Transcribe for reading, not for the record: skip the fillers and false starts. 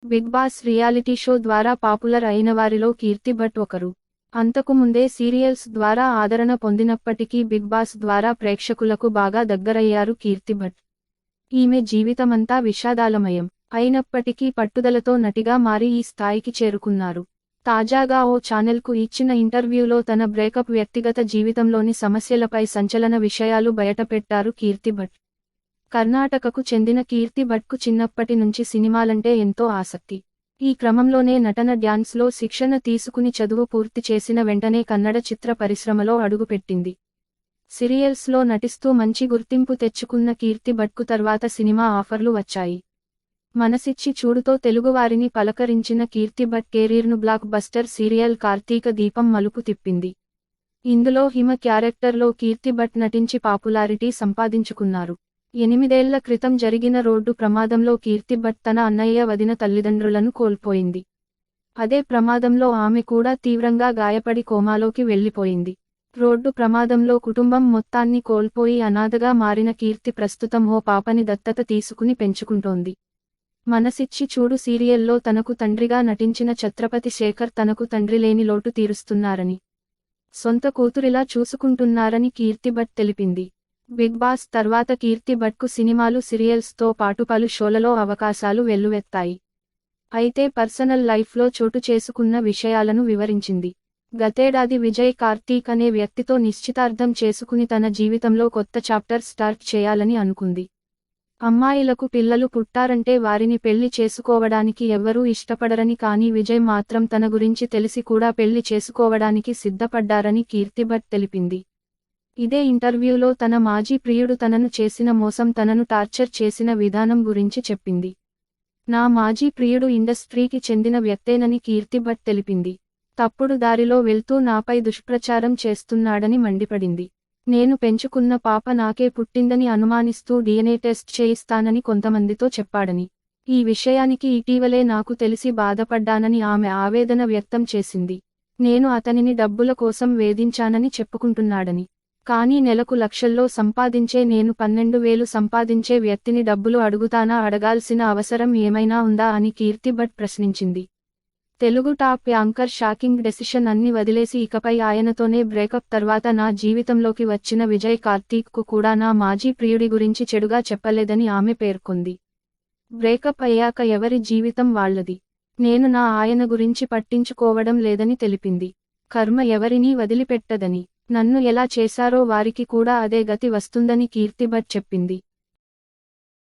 Big boss reality show ద్వారా popular అయిన వారిలో కీర్తి భట్ ఒకరు. అంతకు ముందే సీరియల్స్ ద్వారా ఆదరణ పొందినప్పటికీ బిగ్ బాస్ ద్వారా ప్రేక్షకులకు బాగా దగ్గరయ్యారు కీర్తి భట్. ఈమె జీవితమంతా విషాదాలమయం అయినప్పటికీ పట్టుదలతో నటిగా మారి ఈ స్థాయికి చేరుకున్నారు. తాజాగా ఓ ఛానెల్కు ఇచ్చిన ఇంటర్వ్యూలో తన బ్రేకప్, వ్యక్తిగత జీవితంలోని సమస్యలపై సంచలన విషయాలు బయటపెట్టారు కీర్తి భట్. కర్ణాటకకు చెందిన కీర్తి భట్కు చిన్నప్పటి నుంచి సినిమాలంటే ఎంతో ఆసక్తి. ఈ క్రమంలోనే నటన, డ్యాన్స్లో శిక్షణ తీసుకుని చదువు పూర్తి చేసిన వెంటనే కన్నడ చిత్ర పరిశ్రమలో అడుగుపెట్టింది. సీరియల్స్లో నటిస్తూ మంచి గుర్తింపు తెచ్చుకున్న కీర్తి భట్కు తర్వాత సినిమా ఆఫర్లు వచ్చాయి. మనసిచ్చి చూడుతో తెలుగువారిని పలకరించిన కీర్తి భట్ కెరీర్ను బ్లాక్ బస్టర్ సీరియల్ కార్తీక దీపం మలుపు తిప్పింది. ఇందులో హిమ క్యారెక్టర్లో కీర్తి భట్ నటించి పాపులారిటీ సంపాదించుకున్నారు. 8 ఏళ్ల క్రితం జరిగిన రోడ్డు ప్రమాదంలో కీర్తి భట్ తన అన్నయ్య, వదిన తల్లిదండ్రులను కోల్పోయింది. అదే ప్రమాదంలో ఆమె కూడా తీవ్రంగా గాయపడి కోమాలోకి వెళ్లిపోయింది. రోడ్డు ప్రమాదంలో కుటుంబం మొత్తాన్ని కోల్పోయి అనాథగా మారిన కీర్తి ప్రస్తుతం ఓ పాపని దత్తత తీసుకుని పెంచుకుంటోంది. మనసిచ్చి చూడు సీరియల్లో తనకు తండ్రిగా నటించిన ఛత్రపతి శేఖర్ తనకు తండ్రి లేని లోటు తీరుస్తున్నారని, సొంత కూతురిలా చూసుకుంటున్నారని కీర్తి భట్ తెలిపింది. బిగ్ బాస్ తర్వాత కీర్తి భట్కు సినిమాలు, సీరియల్స్తో పాటు పలు షోలలో అవకాశాలు వెల్లువెత్తాయి. అయితే పర్సనల్ లైఫ్లో చోటు చేసుకున్న విషయాలను వివరించింది. గతేడాది విజయ్ కార్తీక్ అనే వ్యక్తితో నిశ్చితార్థం చేసుకుని తన జీవితంలో కొత్త చాప్టర్ స్టార్ట్ చేయాలని అనుకుంది. అమ్మాయిలకు పిల్లలు పుట్టారంటే వారిని పెళ్లి చేసుకోవడానికి ఎవ్వరూ ఇష్టపడరని, కానీ విజయ్ మాత్రం తన గురించి తెలిసి కూడా పెళ్లి చేసుకోవడానికి సిద్ధపడ్డారని కీర్తి భట్ తెలిపింది. ఇదే ఇంటర్వ్యూలో తన మాజీ ప్రియుడు తనను చేసిన మోసం, తనను టార్చర్ చేసిన విధానం గురించి చెప్పింది. నా మాజీ ప్రియుడు ఇండస్ట్రీకి చెందిన వ్యక్తేనని కీర్తి భట్ తెలిపింది. తప్పుడు దారిలో వెళ్తూ నాపై దుష్ప్రచారం చేస్తున్నాడని మండిపడింది. నేను పెంచుకున్న పాప నాకే పుట్టిందని అనుమానిస్తూ DNA టెస్ట్ చేయిస్తానని కొంతమందితో చెప్పాడని, ఈ విషయానికి ఇటీవలే నాకు తెలిసి బాధపడ్డానని ఆమె ఆవేదన వ్యక్తం చేసింది. నేను అతనిని డబ్బుల కోసం వేధించానని చెప్పుకుంటున్నాడని, కానీ నెలకు లక్షల్లో సంపాదించే నేను 12,000 సంపాదించే వ్యక్తిని డబ్బులు అడుగుతానా? అడగాల్సిన అవసరం ఏమైనా ఉందా అని కీర్తి భట్ ప్రశ్నించింది. Telugu top anchor shocking decision అన్ని వదిలేసి ఇకపై ఆయనతోనే బ్రేకప్. తర్వాత నా జీవితంలోకి వచ్చిన విజయ్ కార్తీక్కు కూడా నా మాజీ ప్రియుడి గురించి చెడుగా చెప్పలేదని ఆమె పేర్కొంది. బ్రేకప్ అయ్యాక ఎవరి జీవితం వాళ్లది. నేను నా ఆయన గురించి పట్టించుకోవడం లేదని తెలిపింది. కర్మ ఎవరినీ వదిలిపెట్టదని, నన్ను ఎలా చేశారో వారికి కూడా అదే గతి వస్తుందని కీర్తి భట్ చెప్పింది.